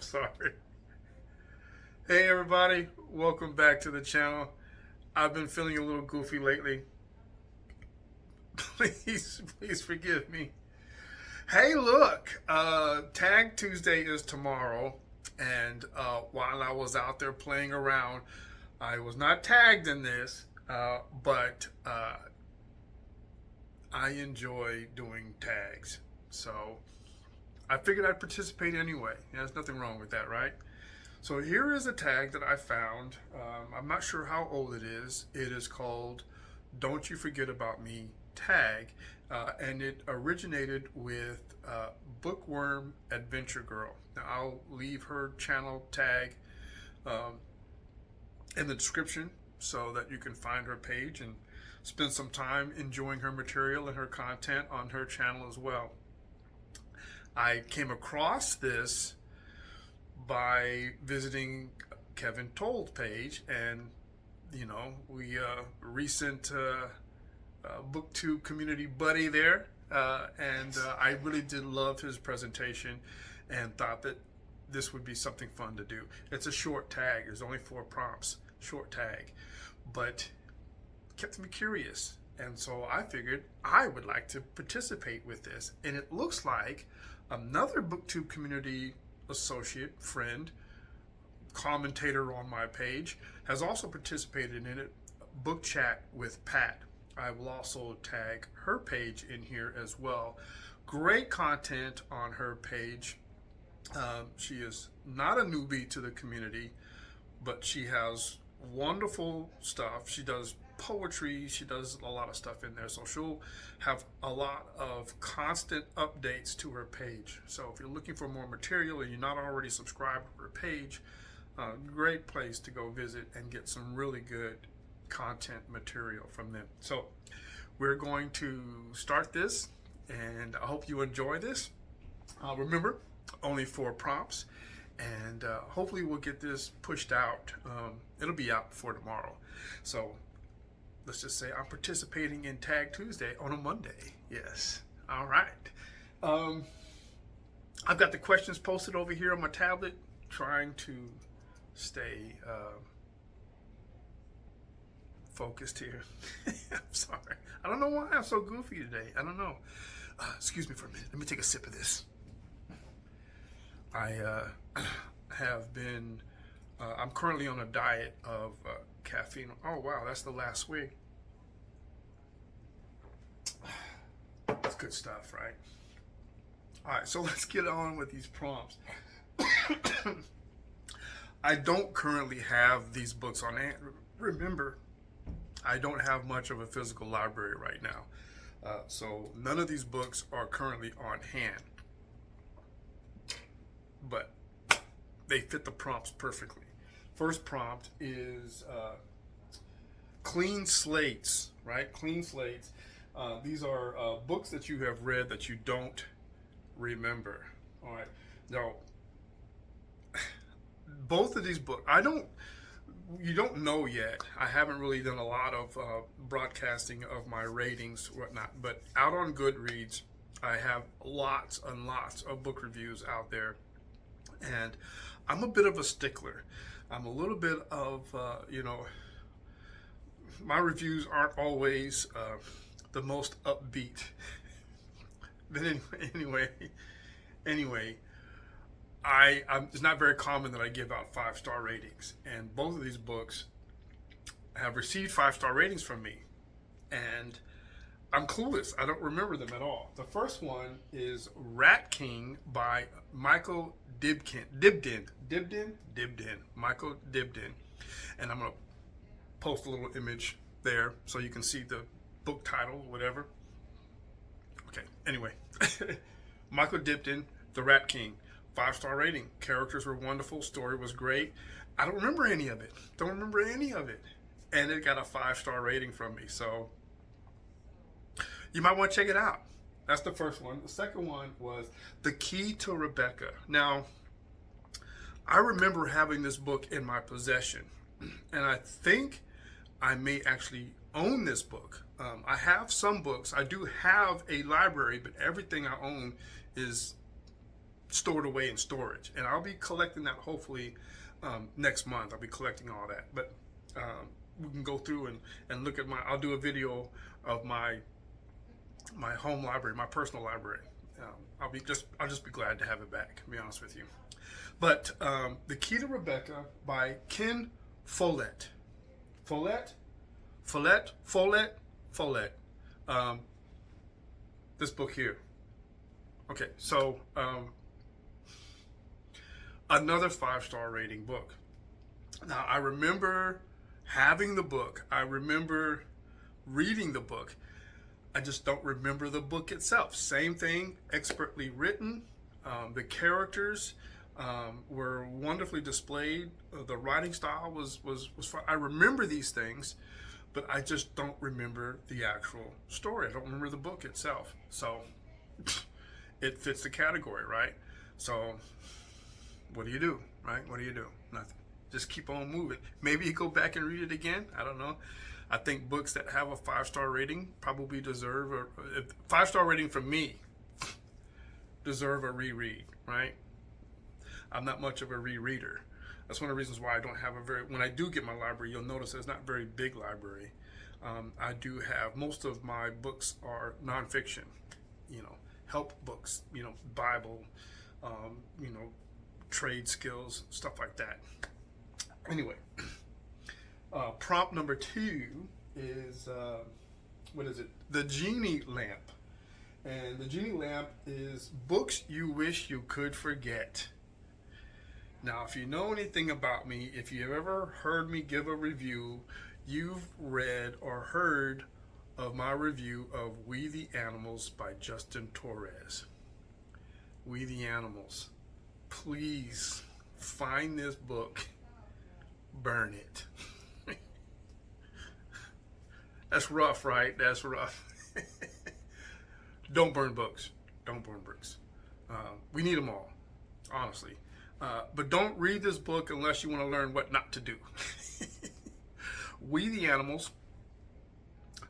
I'm sorry. Hey everybody, welcome back to the channel. I've been feeling a little goofy lately. Please forgive me. Hey, look, Tag Tuesday is tomorrow, and while I was out there playing around, I was not tagged in this, but I enjoy doing tags, so I figured I'd participate anyway. There's nothing wrong with that, right? So here is a tag that I found. I'm not sure how old it is. It is called "Don't You Forget About Me" tag, and it originated with Bookworm Adventure Girl. Now I'll leave her channel tag in the description so that you can find her page and spend some time enjoying her material and her content on her channel as well. I came across this by visiting Kevin Towles' page, and we recent Booktube community buddy there, and I really did love his presentation and thought that this would be something fun to do. It's a short tag. There's only 4 prompts, short tag, but kept me curious, and so I figured I would like to participate with this. And it looks like another Booktube community associate, friend, commentator on my page has also participated in it, Book Chat with Pat. I will also tag her page in here as well. Great content on her page. She is not a newbie to the community, but she has wonderful stuff. She does poetry, she does a lot of stuff in there, so she'll have a lot of constant updates to her page. So if you're looking for more material and you're not already subscribed to her page, great place to go visit and get some really good content material from them. So we're going to start this, and I hope you enjoy this. Remember, only 4 prompts, and hopefully we'll get this pushed out. It'll be out before tomorrow. So let's just say I'm participating in Tag Tuesday on a Monday. Yes. All right. I've got the questions posted over here on my tablet, trying to stay focused here. I'm sorry. I don't know why I'm so goofy today. I don't know. Excuse me for a minute. Let me take a sip of this. I have been, I'm currently on a diet of caffeine. Oh, wow, that's the last week. That's good stuff, right? All right, so let's get on with these prompts. I don't currently have these books on hand. Remember, I don't have much of a physical library right now. So none of these books are currently on hand. But they fit the prompts perfectly. First prompt is clean slates, right? Clean slates. These are books that you have read that you don't remember. All right. Now, both of these books, you don't know yet. I haven't really done a lot of broadcasting of my ratings, whatnot. But out on Goodreads, I have lots and lots of book reviews out there. And I'm a bit of a stickler. I'm a little bit of, my reviews aren't always the most upbeat. But anyway, it's not very common that I give out 5-star ratings. And both of these books have received 5-star ratings from me. And I'm clueless. I don't remember them at all. The first one is Ratking by Michael Dibdin. Michael Dibdin. And I'm going to post a little image there so you can see the book title, whatever. Okay, anyway. Michael Dibdin, The Rat King. 5-star rating. Characters were wonderful. Story was great. I don't remember any of it. And it got a 5-star rating from me. So you might want to check it out. That's the first one. The second one was The Key to Rebecca. Now, I remember having this book in my possession, and I think I may actually own this book. I have some books. I do have a library, but everything I own is stored away in storage, and I'll be collecting that hopefully next month. I'll be collecting all that, but we can go through and look at I'll do a video of my home library, my personal library. I'll just be glad to have it back, to be honest with you. But The Key to Rebecca by Ken Follett. Follett. This book here. Okay, so another 5-star rating book. Now, I remember having the book. I remember reading the book. I just don't remember the book itself. Same thing, expertly written. The characters were wonderfully displayed. The writing style was fun. I remember these things, but I just don't remember the actual story. I don't remember the book itself. So it fits the category, right? So what do you do, right? What do you do? Nothing. Just keep on moving. Maybe you go back and read it again. I don't know. I think books that have a 5-star rating probably deserve a 5-star rating from me deserve a reread, right? I'm not much of a rereader. That's one of the reasons why I don't have when I do get my library, you'll notice it's not a very big library. I do have, most of my books are nonfiction, help books, Bible, trade skills, stuff like that. Anyway, prompt number 2 is, what is it? The Genie Lamp. And the Genie Lamp is books you wish you could forget. Now, if you know anything about me, if you've ever heard me give a review, you've read or heard of my review of We the Animals by Justin Torres. We the Animals. Please find this book. Burn it. That's rough, right? That's rough. Don't burn books. Don't burn books. We need them all, honestly. But don't read this book unless you want to learn what not to do. We the Animals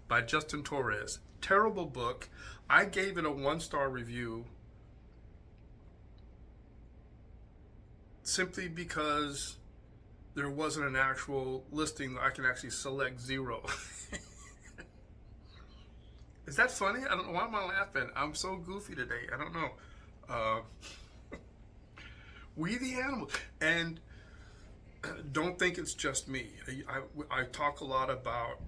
by Justin Torres. Terrible book. I gave it a 1-star review simply because there wasn't an actual listing that I can actually select 0. Is that funny? I don't know. Why am I laughing? I'm so goofy today. I don't know. We the Animals. And don't think it's just me. I talk a lot about,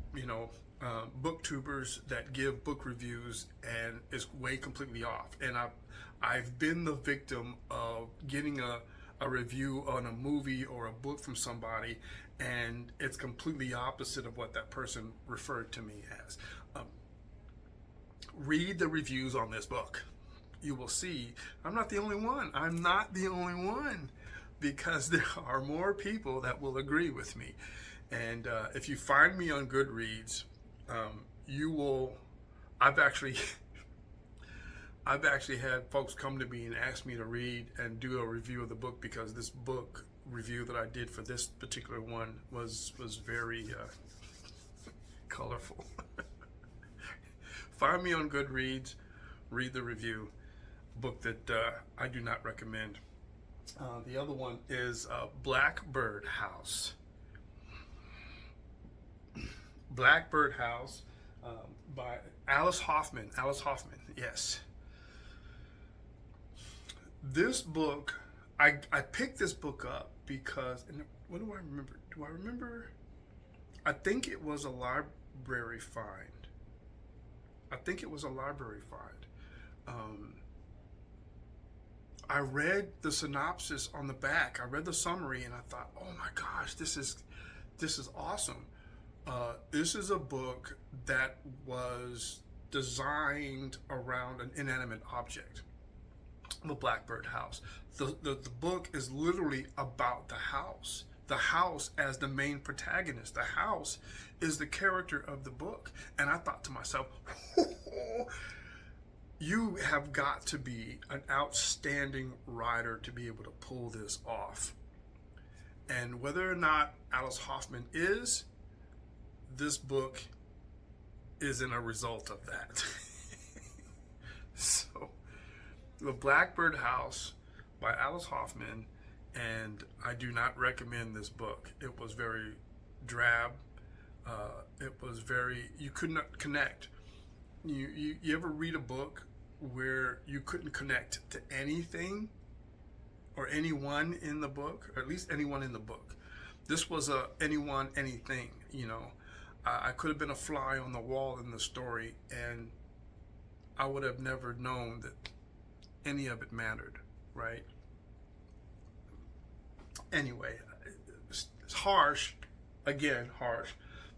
booktubers that give book reviews and is way completely off. And I've been the victim of getting a review on a movie or a book from somebody, and it's completely opposite of what that person referred to me as. Read the reviews on this book. You will see I'm not the only one. I'm not the only one, because there are more people that will agree with me. And if you find me on Goodreads, you will. I've actually had folks come to me and ask me to read and do a review of the book, because this book review that I did for this particular one was very colorful. Find me on Goodreads, read the review. Book that I do not recommend. The other one is Blackbird House. Blackbird House by Alice Hoffman. Alice Hoffman, yes. This book, I picked this book up because, and what do I remember? Do I remember? I think it was a library find. I read the synopsis on the back. I read the summary, and I thought, "Oh my gosh, this is awesome." This is a book that was designed around an inanimate object, the Blackbird House. The book is literally about the house as the main protagonist. The house is the character of the book. And I thought to myself, you have got to be an outstanding writer to be able to pull this off. And whether or not Alice Hoffman is, this book isn't a result of that. So, the Blackbird House by Alice Hoffman, and I do not recommend this book. It was very drab. It was very, you could not connect. You ever read a book where you couldn't connect to anything or anyone in the book, or at least anyone in the book? This was a anyone, anything, you know. I could have been a fly on the wall in the story, and I would have never known that any of it mattered, right? Anyway, it's harsh. Again, harsh.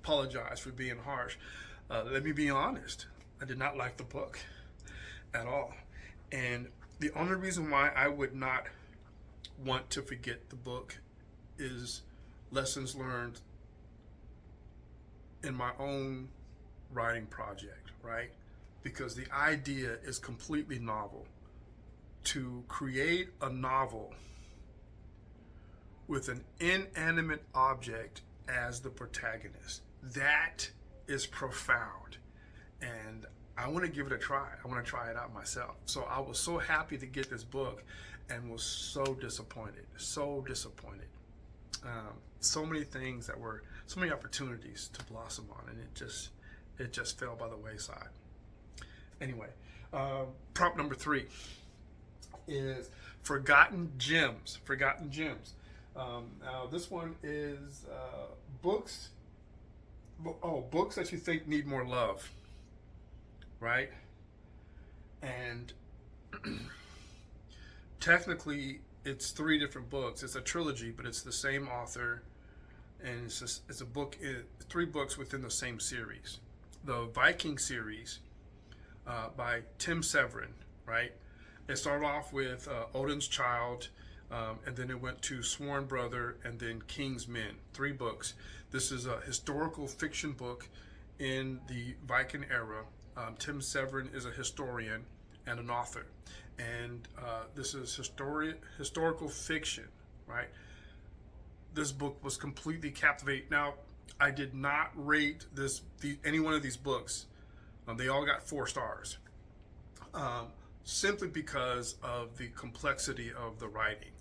Apologize for being harsh. Let me be honest. I did not like the book at all. And the only reason why I would not want to forget the book is lessons learned in my own writing project, right? Because the idea is completely novel. To create a novel with an inanimate object as the protagonist, that is profound. And I want to give it a try. I want to try it out myself. So I was so happy to get this book and was so disappointed. So disappointed. So many things that were, so many opportunities to blossom on, and it just fell by the wayside. Anyway, prompt number 3 is Forgotten Gems. Forgotten Gems. Now this one is books that you think need more love, right? And technically it's 3 different books. It's a trilogy, but it's the same author, and it's a book, 3 books within the same series. The Viking series by Tim Severin, right? It started off with Odinn's Child, and then it went to Sworn Brother, and then King's Men. 3 books. This is a historical fiction book in the Viking era. Tim Severin is a historian and an author, and this is historical fiction, right? This book was completely captivating. Now, I did not rate any one of these books. They all got 4 stars, simply because of the complexity of the writing.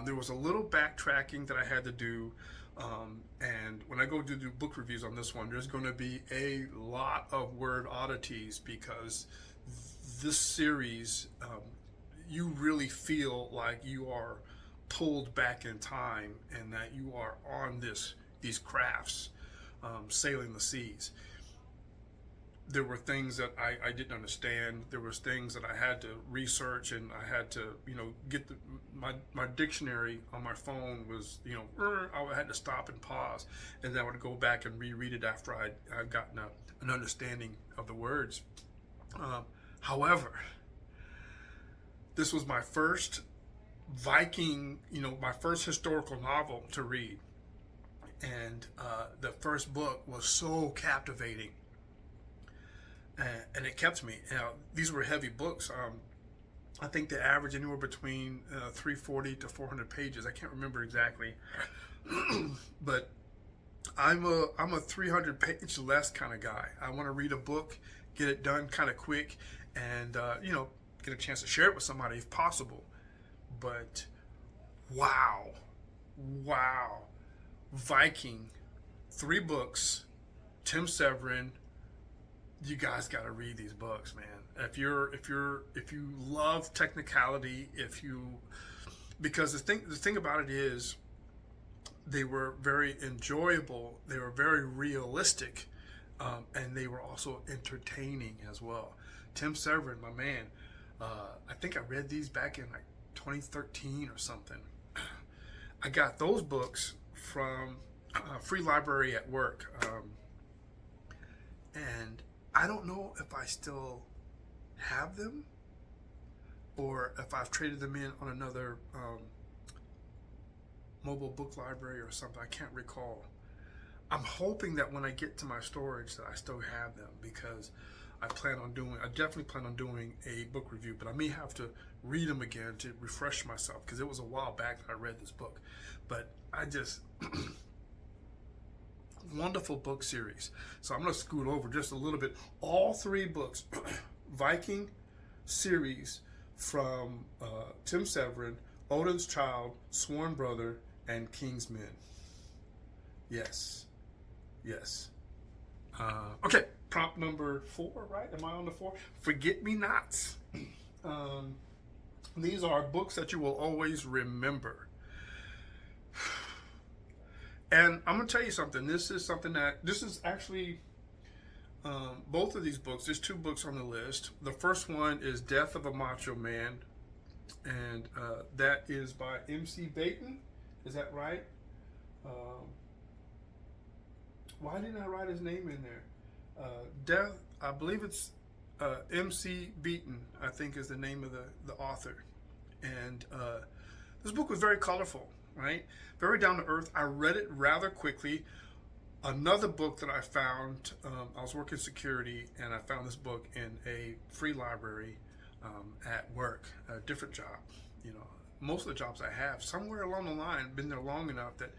There was a little backtracking that I had to do, and when I go to do book reviews on this one, there's going to be a lot of word oddities, because this series, you really feel like you are pulled back in time, and that you are on these crafts, sailing the seas. There were things that I didn't understand. There was things that I had to research, and I had to, get my dictionary on my phone was, I had to stop and pause, and then I would go back and reread it after I'd gotten an understanding of the words. However, this was my first Viking, my first historical novel to read, and the first book was so captivating. And it kept me. These were heavy books. I think they average anywhere between 340 to 400 pages. I can't remember exactly, but I'm a 300-page less kind of guy. I want to read a book, get it done kind of quick, and get a chance to share it with somebody if possible. But wow, Viking, 3 books, Tim Severin. You guys got to read these books, man. If you love technicality, because the thing about it is, they were very enjoyable, they were very realistic, and they were also entertaining as well. Tim Severin, my man, I think I read these back in like 2013 or something. I got those books from free library at work, and I don't know if I still have them or if I've traded them in on another mobile book library or something. I can't recall. I'm hoping that when I get to my storage that I still have them, because I definitely plan on doing a book review, but I may have to read them again to refresh myself, because it was a while back that I read this book. But I just wonderful book series. So I'm going to scoot over just a little bit. All 3 books, Viking series from Tim Severin, Odinn's child, sworn brother, and king's men. Yes. Yes. Okay, prompt number 4, right? Am I on the 4? Forget Me Nots. These are books that you will always remember. And I'm going to tell you something. This is actually both of these books. There's 2 books on the list. The first one is Death of a Macho Man, and that is by M.C. Beaton. Is that right? Why didn't I write his name in there? I believe it's M.C. Beaton, I think is the name of the author. And this book was very colorful, right? Very down to earth. I read it rather quickly. Another book that I found, I was working security, and I found this book in a free library at work, a different job. You know, most of the jobs I have, somewhere along the line, been there long enough that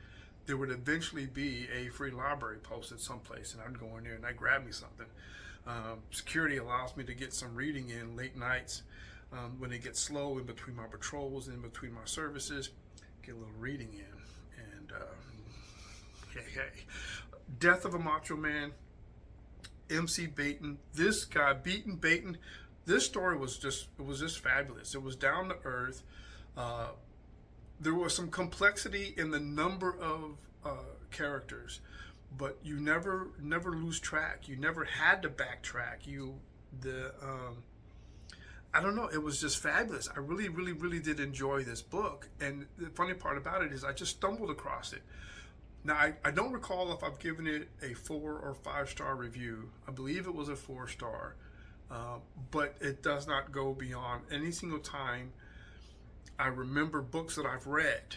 there would eventually be a free library posted someplace, and I'd go in there and I'd grab me something. Security allows me to get some reading in late nights when it gets slow in between my patrols, in between my services, get a little reading in. And hey. Death of a Macho Man, M.C. Beaton. This guy, Beaton, this story was just fabulous. It was down to earth. There was some complexity in the number of characters, but you never lose track. You never had to backtrack. I don't know. It was just fabulous. I really did enjoy this book. And the funny part about it is I just stumbled across it. Now, I don't recall if I've given it a 4 or 5 star review. I believe it was a 4 star, but it does not go beyond any single time I remember books that I've read.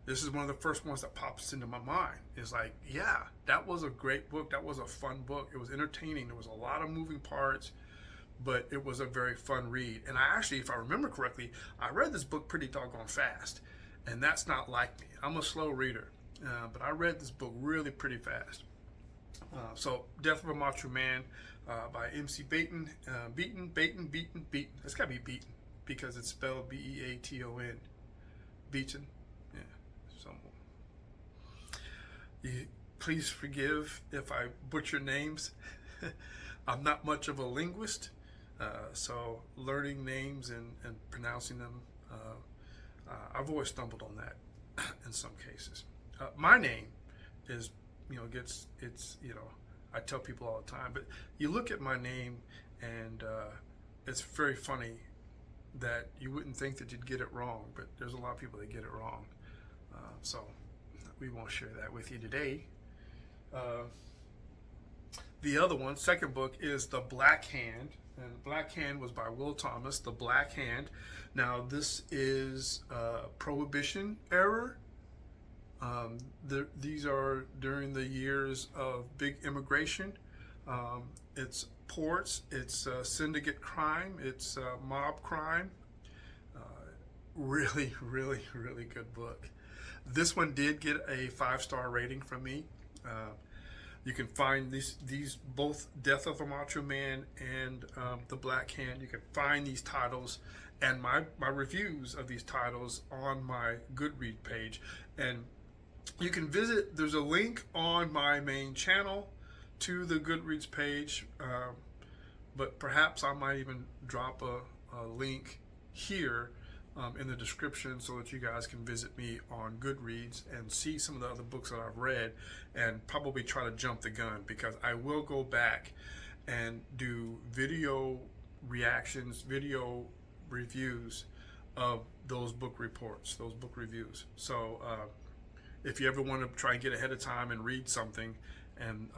This is one of the first ones that pops into my mind. It's like, yeah, that was a great book. That was a fun book. It was entertaining. There was a lot of moving parts, but it was a very fun read. And I actually, if I remember correctly, I read this book pretty doggone fast, and that's not like me. I'm a slow reader. But I read this book really pretty fast. So, Death of a Macho Man by M.C. Beaton. Beaton. It's got to be Beaton because it's spelled B-E-A-T-O-N. Beaton. Yeah. So, please forgive if I butcher names. I'm not much of a linguist, so learning names and pronouncing them, I've always stumbled on that in some cases. My name is, I tell people all the time, but you look at my name and it's very funny that you wouldn't think that you'd get it wrong, but there's a lot of people that get it wrong. So we won't share that with you today. The other one, second book, is The Black Hand. And The Black Hand was by Will Thomas, The Black Hand. Now, this is Prohibition era. These are during the years of big immigration. It's ports, it's syndicate crime, it's mob crime. Really good book. This one did get a 5-star rating from me. You can find these both Death of a Macho Man and The Black Hand. You can find these titles and my reviews of these titles on my Goodreads page. And you can visit, there's a link on my main channel to the Goodreads page, but perhaps I might even drop a link here in the description so that you guys can visit me on Goodreads and see some of the other books that I've read and probably try to jump the gun, because I will go back and do video reactions, video reviews of those book reports, those book reviews. So if you ever want to try and get ahead of time and read something, and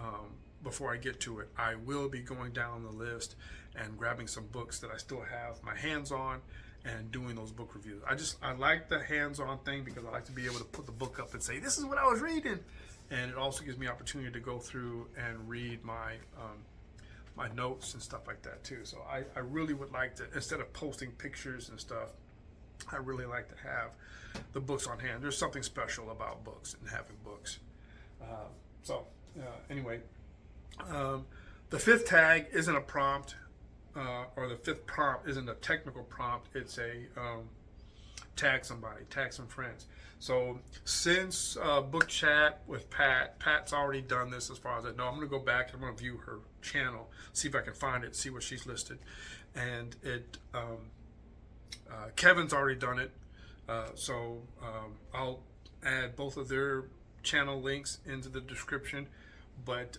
before I get to it, I will be going down the list and grabbing some books that I still have my hands on and doing those book reviews. I like the hands-on thing because I like to be able to put the book up and say, this is what I was reading. And it also gives me opportunity to go through and read my my notes and stuff like that too. So I really would like to, instead of posting pictures and stuff, I really like to have the books on hand. There's something special about books and having books. Anyway, the fifth tag isn't a prompt, or the fifth prompt isn't a technical prompt. It's tag somebody, tag some friends. So since book chat with Pat's already done this as far as I know. I'm going to go back and I'm going to view her channel, see if I can find it, see what she's listed. And Kevin's already done it. So I'll add both of their channel links into the description. But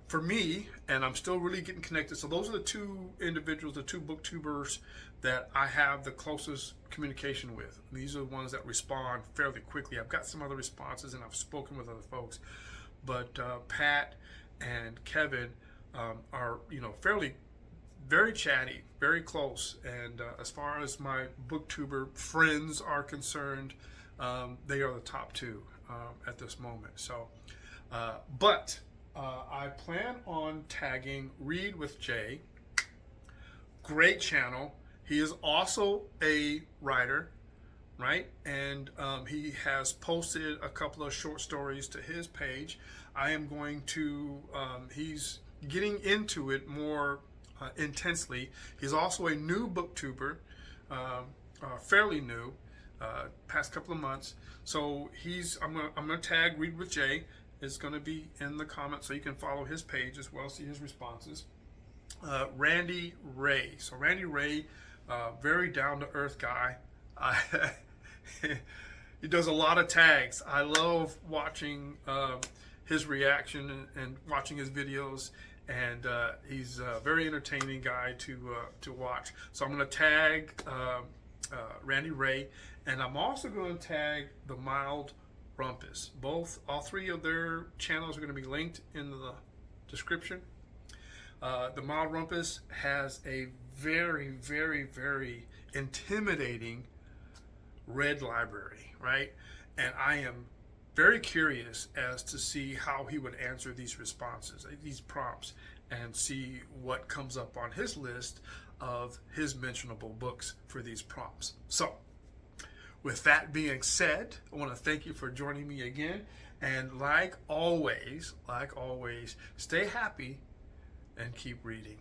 for me, and I'm still really getting connected, so those are the two individuals, the two booktubers that I have the closest communication with. These are the ones that respond fairly quickly. I've got some other responses and I've spoken with other folks, but Pat and Kevin are, very chatty, very close. And as far as my booktuber friends are concerned, they are the top two at this moment. So, but I plan on tagging Read with Jay. Great channel. He is also a writer, right? And he has posted a couple of short stories to his page. I am going to, he's getting into it more intensely. He's also a new booktuber, fairly new, past couple of months. So I'm gonna tag Read with Jay. It's gonna be in the comments, so you can follow his page as well, see his responses. Randy Ray. So Randy Ray, very down to earth guy. He does a lot of tags. I love watching his reaction and watching his videos. And he's a very entertaining guy to watch. So I'm going to tag Randy Ray, and I'm also going to tag the Mild Rumpus. All three of their channels are going to be linked in the description. The Mild Rumpus has a very, very, very intimidating read library, right? And I am very curious as to see how he would answer these responses, these prompts, and see what comes up on his list of his mentionable books for these prompts. So, with that being said, I want to thank you for joining me again. And like always, stay happy and keep reading.